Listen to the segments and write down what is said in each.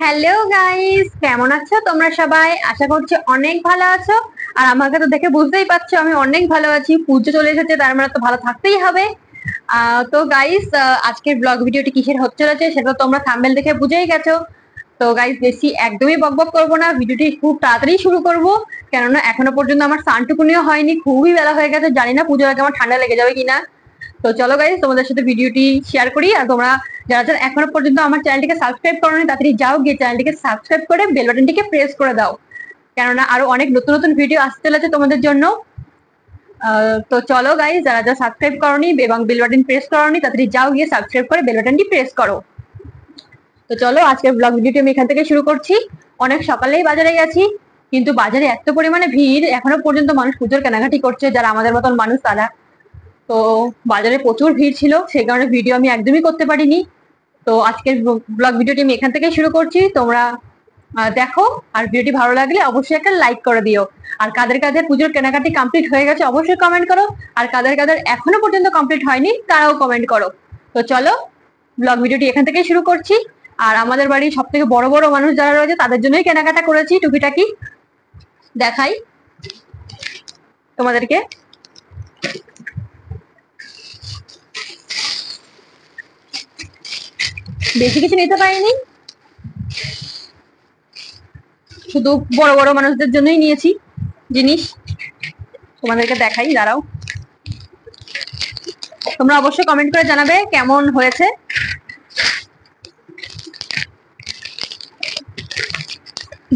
Hello guys, কেমন আছো তোমরা সবাই? আশা করছি অনেক ভালো আছো। আর আমাকে তো দেখে বুঝতেই পারছো আমি অনেক ভালো আছি। পুজো চলে এসেছে, তার মানে তো ভালো থাকতেই হবে। তো গাইস, আজকের ব্লগ ভিডিওটি কিসের হচ্ছে চলেছে সেটা তোমরা থাম্বনেল দেখে বুঝেই গেছো। তো গাইস, বেশি একদমই বকবক করবো না, ভিডিওটি খুব তাড়াতাড়ি শুরু করব। কেননা এখনো পর্যন্ত আমার স্নানটুকুনিও হয়নি, খুবই বেলা হয়ে গেছে। জানি না পুজোর আগে আমার ঠান্ডা লেগে যাবে কিনা। তো চলো গাইস, তোমাদের সাথে ভিডিওটি শেয়ার করি। আর তোমরা যারা যারা এখনো পর্যন্ত আমার চ্যানেলটিকে সাবস্ক্রাইব করোনি, তাড়াতাড়ি যাও গিয়ে চ্যানেলটিকে সাবস্ক্রাইব করে বেল বাটনটিকে প্রেস করে দাও, কেননা আরো অনেক নতুন নতুন ভিডিও আসতে চলেছে তোমাদের জন্য। তো চলো গাইস, যারা যারা সাবস্ক্রাইব করোনি এবং বেল বাটন প্রেস করোনি, তাড়াতাড়ি যাও গিয়ে সাবস্ক্রাইব করে বেল বাটনটি প্রেস করো। তো চলো আজকের ব্লগ ভিডিওটি আমি এখান থেকে শুরু করছি। অনেক সকালেই বাজারে গেছি, কিন্তু বাজারে এত পরিমাণে ভিড়, এখনো পর্যন্ত মানুষ পুজোর কেনাকাটি করছে, যারা আমাদের মতন মানুষ তারা। তো বাজারে প্রচুর ভিড় ছিল, সেই কারণে ভিডিও আমি একদমই করতে পারিনি। তো আজকের ব্লগ ভিডিওটি আমি এখান থেকে শুরু করছি, তোমরা দেখো। আর ভিডিওটি ভালো লাগলে অবশ্যই একটা লাইক করে দিও। আর কাদের কাদের পুজোর কেনাকাটি কমপ্লিট হয়ে গেছে অবশ্যই কমেন্ট করো, আর কাদের কাদের এখনো পর্যন্ত কমপ্লিট হয়নি তারাও কমেন্ট করো। তো চলো ব্লগ ভিডিওটি এখান থেকে শুরু করছি। আর আমাদের বাড়ির সব থেকে বড় বড় মানুষ যারা রয়েছে তাদের জন্যই কেনাকাটা করেছি, টুকিটাকি দেখাই তোমাদেরকে। বেশি কিছু নিতে পারিনি, শুধু বড় বড় মানুষদের জন্যই নিয়েছি জিনিস। তোমাদেরকে দেখাই, দাঁড়াও। তোমরা অবশ্যই কমেন্ট করে জানাবে কেমন হয়েছে।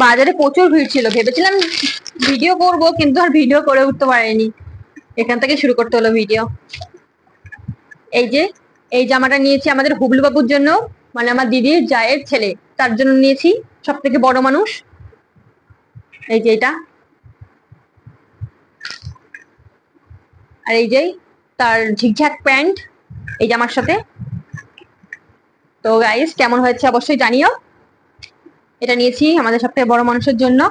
বাজারে প্রচুর ভিড় ছিল, ভেবেছিলাম ভিডিও করব, কিন্তু আর ভিডিও করে উঠতে পারিনি, এখান থেকে শুরু করতে হলো ভিডিও। এই যে এই জামাটা নিয়েছি আমাদের হুবলু বাবুর জন্য, মানে আমার দিদির জায়ের ছেলে, তার জন্য নিয়েছি, সব থেকে বড় মানুষ। এই যে এটা, আর এই যে তার ঝিকঝাক প্যান্ট এই জামার সাথে। তো গাইস, কেমন হয়েছে অবশ্যই জানিও। এটা নিয়েছি আমাদের সব থেকে বড় মানুষের জন্য।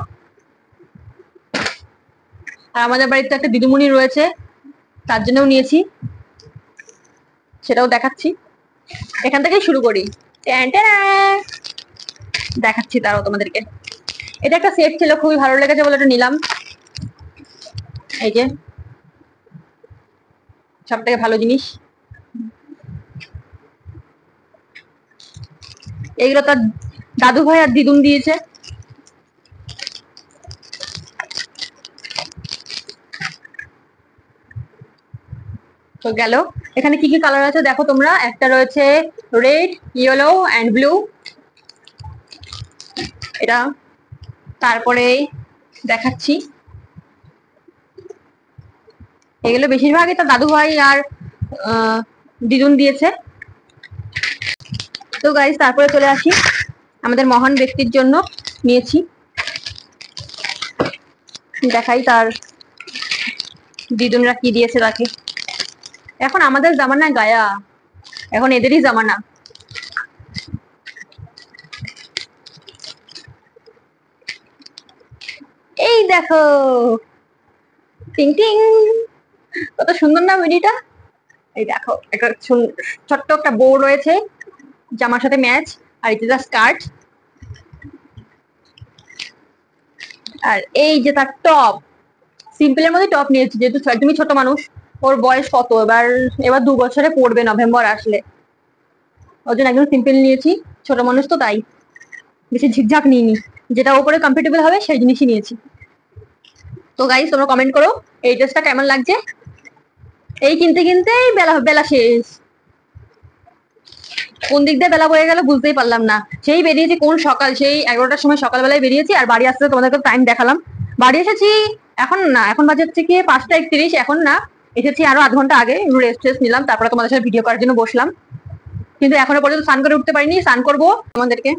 আর আমাদের বাড়িতে একটা দিদিমণি রয়েছে, তার জন্যও নিয়েছি, সেটাও দেখাচ্ছি। এখান থেকেই শুরু করি, দেখাচ্ছি তারও তোমাদেরকে। এটা একটা সেট ছিল, খুবই ভালো লেগেছে বলে এটা নিলাম। এই যে সব থেকে ভালো জিনিস, এইগুলো তার দাদু ভাই আর দিদুন দিয়েছে। তো গেল, এখানে কি কি কালার আছে দেখো তোমরা। একটা রয়েছে রেড, ইয়েলো এন্ড ব্লু, এটা। তারপরে দেখাচ্ছি, এগুলো বেশিরভাগই তার দাদু ভাই আর দিদুন দিয়েছে। তো গাইস, তারপরে চলে আসি আমাদের মহান ব্যক্তির জন্য নিয়েছি, দেখাই তার দিদুনরা কি দিয়েছে তাকে। এখন আমাদের জামানা গায়া, এখন এদেরই জামানা। এই দেখো, টিং টিং, কত সুন্দর না মিডিটা। এই দেখো, একটা ছোট্ট একটা বউ রয়েছে জামার সাথে ম্যাচ। আর এটা স্কার্ট, আর এই যে তার টপ, সিম্পলের মধ্যে টপ নিয়েছি, যেহেতু একদমই ছোট মানুষ। ওর বয়স কত, এবার এবার 2 বছরে পড়বে নভেম্বর আসলে, ওর জন্য একদম সিম্পল নিয়েছি। ছোট মানুষ তো তাই বেশি ঝিকঝাক নিইনি, যেটা ওপরে কমফোর্টেবল হবে সেই জিনিসই নিয়েছি। তো গাইস, তোমরা কমেন্ট করো এই ড্রেসটা কেমন লাগছে। এই কিনতে কিনতেই বেলা বেলা শেষ, কোন দিক দিয়ে বেলা বয়ে গেল বুঝতেই পারলাম না। সেই বেরিয়েছি কোন সকাল, সেই 11টার সময় সকালবেলায় বেরিয়েছি, আর বাড়ি আসতে তোমাদেরকে টাইম দেখালাম। বাড়ি এসেছি এখন না, এখন বাজে হচ্ছে কি 5টা 31, এখন না, এসেছি আরো আধ ঘন্টা আগে। রেস্ট টেস্ট নিলাম, তারপরে তোমাদের সাথে ভিডিও করার জন্য বসলাম, কিন্তু এখনো পর্যন্ত স্নান করে উঠতে পারিনি, স্নান করবো আমাদেরকে।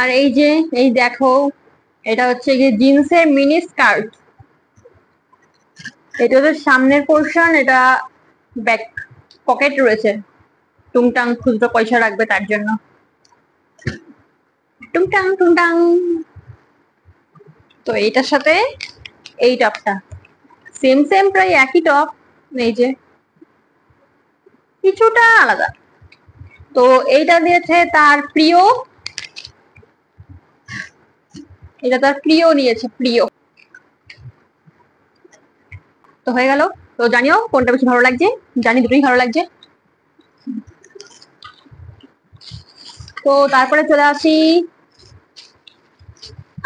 আর এই যে এই দেখো, এটা হচ্ছে গিয়ে জিন্সের মিনি স্কার্ট। এটা হচ্ছে সামনের পোর্শন, এটা ব্যাক পকেট রয়েছে, টুংটাং খুচরো পয়সা রাখবে তার জন্য, টুংটাং টুংটাং। তো এইটার সাথে এই টপটা সেম সেম, প্রায় একই টপ। এই যে কিছুটা আলাদা। তো এইটা দিয়েছে তার প্রিয়, এটা তার প্রিয় নিয়েছে, প্রিয়। তো হয়ে গেল। তো জানিও কোনটা বেশি ভালো লাগছে, জানি দুটোই ভালো লাগছে। তো তারপরে চলে আসি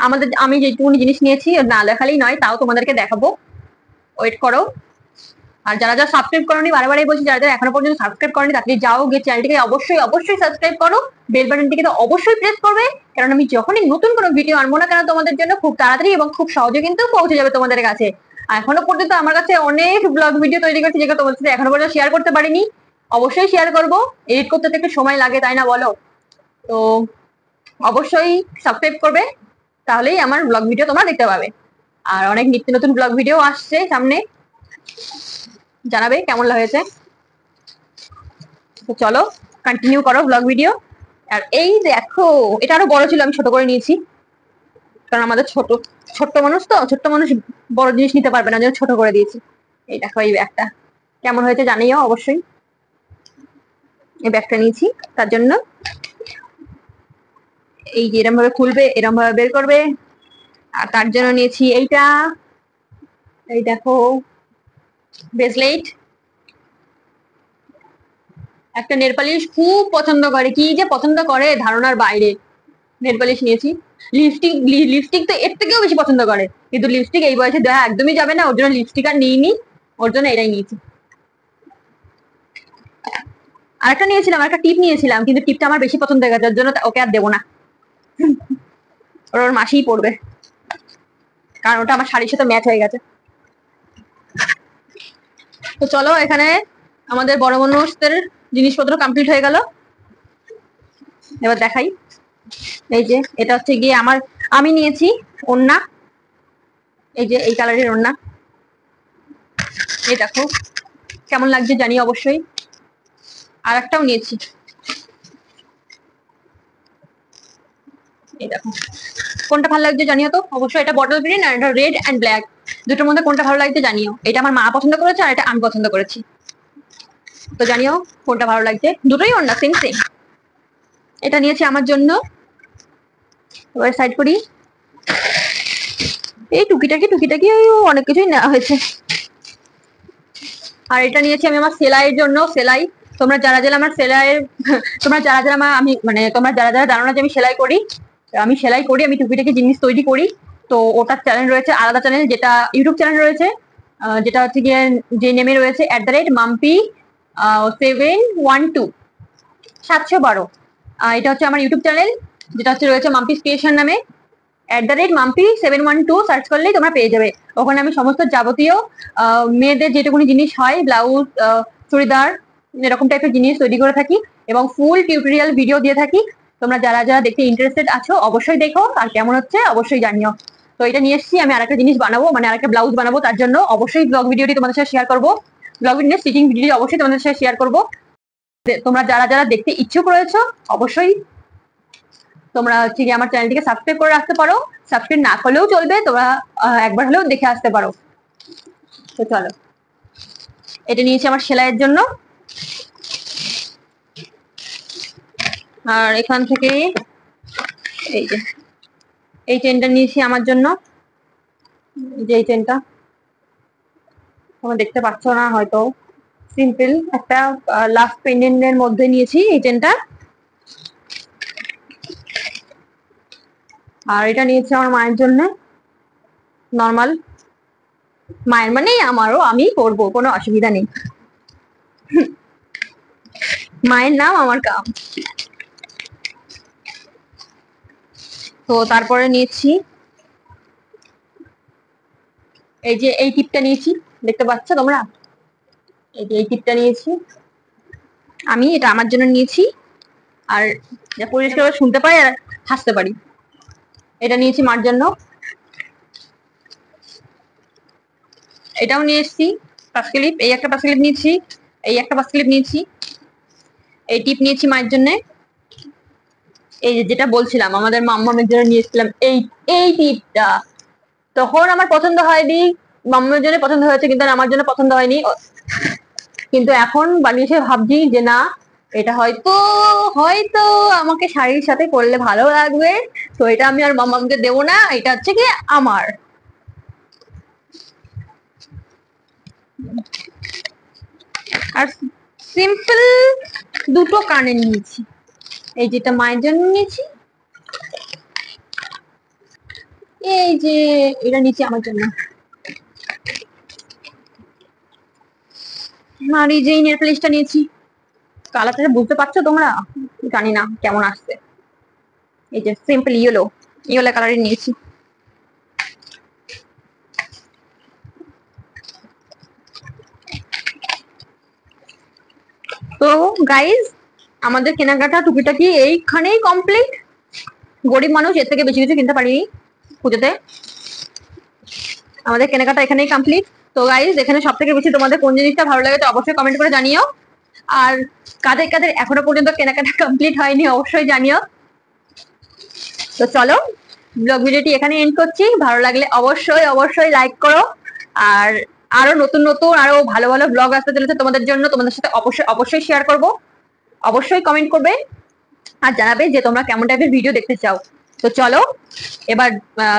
আমাদের, আমি যেটুকুনি জিনিস নিয়েছি না দেখালেই নয়, তাও তোমাদেরকে দেখাবো, ওয়েট করো। আর যারা যারা সাবস্ক্রাইব করনি, বারবারই বলছি, যারা যারা এখনো পর্যন্ত সাবস্ক্রাইব করনি তাড়াতাড়ি যাও, গিয়ে চ্যানেলটিকে অবশ্যই অবশ্যই সাবস্ক্রাইব করো, বেল বাটনটিকে তো অবশ্যই প্রেস করবে, কারণ আমি যখনই নতুন কোনো ভিডিও আনবো না কেন তোমাদের জন্য খুব তাড়াতাড়ি এবং খুব সহজে কিন্তু পৌঁছে যাবে তোমাদের কাছে। আর এখনো পর্যন্ত আমার কাছে অনেক ব্লগ ভিডিও তৈরি করছি যেগুলো তোমাদের সাথে এখনো পর্যন্ত শেয়ার করতে পারিনি, অবশ্যই শেয়ার করবো। এডিট করতে তো একটু সময় লাগে, তাই না বলো? তো অবশ্যই সাবস্ক্রাইব করবে, তাহলেই আমার ব্লগ ভিডিও তোমরা দেখতে পাবে। আর অনেক নিত্য নতুন ব্লগ ভিডিও আসছে সামনে, জানাবে কেমন হয়েছে। তো চলো কন্টিনিউ করো ব্লগ ভিডিও। আর এই দেখো, এটা আরো বড় ছিল, আমি ছোট করে নিয়েছি, কারণ আমাদের ছোট্ট মানুষ, তো ছোট্ট মানুষ বড় জিনিস নিতে পারবে না, ছোট করে দিয়েছি। এই দেখো এই ব্যাগটা কেমন হয়েছে জানিও অবশ্যই। এই ব্যাগটা নিয়েছি তার জন্য, এই যে এরম ভাবে খুলবে, এরম ভাবে বের করবে। আর তার জন্য নিয়েছি এইটা, এই দেখো ব্রেসলেট। একটা নেল পালিশ খুব পছন্দ করে, কি যে পছন্দ করে ধারণার বাইরে। নেল পালিশ নিয়েছি। লিপস্টিক, লিপস্টিক তো এর থেকেও বেশি পছন্দ করে, কিন্তু লিপস্টিক এই বয়সে দেওয়া একদমই যাবে না, ওর জন্য লিপস্টিক আর নিইনি, ওর জন্য এটাই নিয়েছি। আরেকটা নিয়েছিলাম, একটা টিপ নিয়েছিলাম, কিন্তু টিপটা আমার বেশি পছন্দ হয়ে গেছে, ওর জন্য ওকে আর দেবো না, ওর মাসিই পড়বে, কারণ ওটা আমার শাড়ির সাথে ম্যাচ হয়ে গেছে। তো চলো, এখানে আমাদের বড় মানুষদের জিনিসপত্র কমপ্লিট হয়ে গেল। এবার দেখাই, এই যে এটা হচ্ছে গিয়ে আমার, আমি নিয়েছি ওড়না, এই যে এই কালারের ওড়না, এই দেখো কেমন লাগছে জানি অবশ্যই। আর একটাও নিয়েছি, এই দেখো কোনটা ভালো লাগছে জানিও তো অবশ্যই। এটা বটল গ্রিন আর এটা রেড এন্ড ব্ল্যাক, দুটোর মধ্যে কোনটা ভালো লাগছে জানিও। এটা আমার মা পছন্দ করেছে আর এটা আমি পছন্দ করেছি, তো জানিও কোনটা ভালো লাগছে। দুটোই ওড়না সেম সেম। এটা নিয়েছি আমার জন্য। এবার সাইড করি, এই টুকিটাকি টুকিটাকি অনেক কিছুই নেওয়া হয়েছে। আর এটা নিয়েছি আমি আমার সেলাইয়ের জন্য, সেলাই। তোমরা যারা যারা আমার সেলাইয়ের তোমরা যারা যারা আমার, আমি মানে তোমরা যারা যারা জানো না যে আমি সেলাই করি, আমি সেলাই করি, আমি টুকিটাকি জিনিস তৈরি করি। তো ওটার চ্যানেল রয়েছে, আলাদা চ্যানেল, যেটা ইউটিউব চ্যানেল রয়েছে, যেটা হচ্ছে গিয়ে যে নেমে রয়েছে @মাম্পি 712 712। এটা হচ্ছে আমার ইউটিউব চ্যানেল, যেটা হচ্ছে রয়েছে মাম্পি ক্রিয়েশন নামে। @মাম্পি 712 সার্চ করলেই তোমরা পেয়ে যাবে। ওখানে আমি সমস্ত যাবতীয় মেয়েদের যেটুকুনি জিনিস হয়, ব্লাউজ, চুড়িদার, এরকম টাইপের জিনিস তৈরি করে থাকি, এবং ফুল টিউটোরিয়াল ভিডিও দিয়ে থাকি। তোমরা যারা যারা দেখতে ইন্টারেস্টেড আছো অবশ্যই দেখো, আর কেমন হচ্ছে অবশ্যই জানিও। তো এটা নিয়ে এসেছি, আমি আরেকটা জিনিস বানাবো, মানে আরেকটা ব্লাউজ বানাবো, তার জন্য অবশ্যই ব্লগ ভিডিওটি তোমাদের সাথে শেয়ার করবো, ব্লগ ভিডিও স্টিচিং ভিডিও অবশ্যই তোমাদের সাথে শেয়ার করবো। তোমরা যারা যারা দেখতে ইচ্ছুক রয়েছো অবশ্যই তোমরা হচ্ছে গিয়ে আমার চ্যানেলটিকে সাবস্ক্রাইব করে রাখতে পারো, সাবস্ক্রাইব না করলেও চলবে, তোমরা একবার হলেও দেখে আসতে পারো। তো চলো, এটা নিয়েছি আমার সেলাইয়ের জন্য। আর এখান থেকে এই যে এই চেনটা নিয়েছি আমার জন্য, যে এই চেনটা তোমরা দেখতে পাচ্ছ না হয়তো, সিম্পল একটা লাস্ট পেন্ডেন্টের মধ্যে নিয়েছি এই চেনটা। আর এটা নিয়েছি আমার মায়ের জন্য, নর্মাল, মায়ের মানেই আমারও, আমি করবো, কোনো অসুবিধা নেই, মায়ের নাম আমার কাম। তো তারপরে নিয়েছি এই যে এই টিপটা নিয়েছি, দেখতে পাচ্ছ তোমরা, এই যে এই টিপটা নিয়েছি আমি, এটা আমার জন্য নিয়েছি। আর পরিষ্কার শুনতে পাই আর হাসতে পারি, এটা নিয়েছি মার জন্য। এটাও নিয়ে এসেছি পাঁচ ক্লিপ, এই একটা পাঁচ ক্লিপ নিয়েছি, এই একটা পাঁচ ক্লিপ নিয়েছি, এই টিপ নিয়েছি মায়ের জন্য। এই যেটা বলছিলাম আমাদের মাম্মামের জন্য নিয়েছিলাম এই এই টিপটা, তখন আমার পছন্দ হয়নি, মাম্মামের জন্য পছন্দ হয়েছে, কিন্তু আমার জন্য পছন্দ হয়নি, কিন্তু এখন বাড়ি এসে ভাবছি যে না, এটা হয়তো হয়তো আমাকে শাড়ির সাথে করলে ভালো লাগবে, তো এটা আমি আর মামামকে দেবো না, এটা হচ্ছে কি আমার। আর সিম্পল দুটো কানে নিয়েছি, এই যেটা মায়ের জন্য নিয়েছি, এই যে এটা নিয়েছি আমার জন্য। আর এই যে নেল পলিশটা নিয়েছি, কালারটা বুঝতে পারছো তোমরা? জানি না কেমন আসছে। এই যে সিম্পল ইয়েলো কালারের নিয়েছি। তো গাইজ, আমাদের কেনাকাটা টুকিটাকি এইখানেই কমপ্লিট। গরিব মানুষ, এর থেকে বেশি কিছু কিনতে পারিনি পুজোতে। আমাদের কেনাকাটা এখানেই কমপ্লিট। তো গাইজ, এখানে সব থেকে বেশি তোমাদের কোন জিনিসটা ভালো লাগে তো অবশ্যই কমেন্ট করে জানিও। আর কাদের কাদের এখনো পর্যন্ত কেনাকাটা কমপ্লিট হয়নি অবশ্যই জানিও। তো চলো, ব্লগ ভিডিওটি এখানে এন্ড করছি। ভালো লাগলে অবশ্যই অবশ্যই লাইক করো। আর আরো নতুন নতুন আরো ভালো ভালো ব্লগ আসতে চলেছে তোমাদের জন্য, তোমাদের সাথে অবশ্যই অবশ্যই শেয়ার করব। অবশ্যই কমেন্ট করবে আর জানাবে যে তোমরা কেমন টাইপের ভিডিও দেখতে চাও। তো চলো এবার,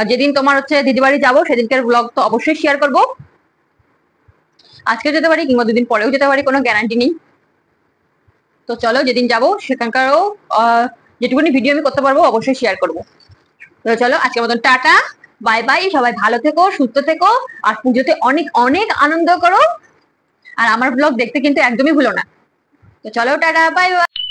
যেদিন তোমার হচ্ছে দিদি বাড়ি যাবো সেদিনকার ব্লগ তো অবশ্যই শেয়ার করব। আজকে যেতে পারি কিংবা দুদিন পরেও যেতে পারি, কোনো গ্যারান্টি নেই। তো চলো, যেদিন যাবো সেখানকারও যেটুকুনি ভিডিও আমি করতে পারবো অবশ্যই শেয়ার করবো। তো চলো, আজকের মতন টাটা, বাই বাই। সবাই ভালো থেকো, সুস্থ থেকো, আর পুজোতে অনেক অনেক আনন্দ করো। আর আমার ব্লগ দেখতে কিন্তু একদমই ভুলো না। তো চলো, টাটা, বাই বাই।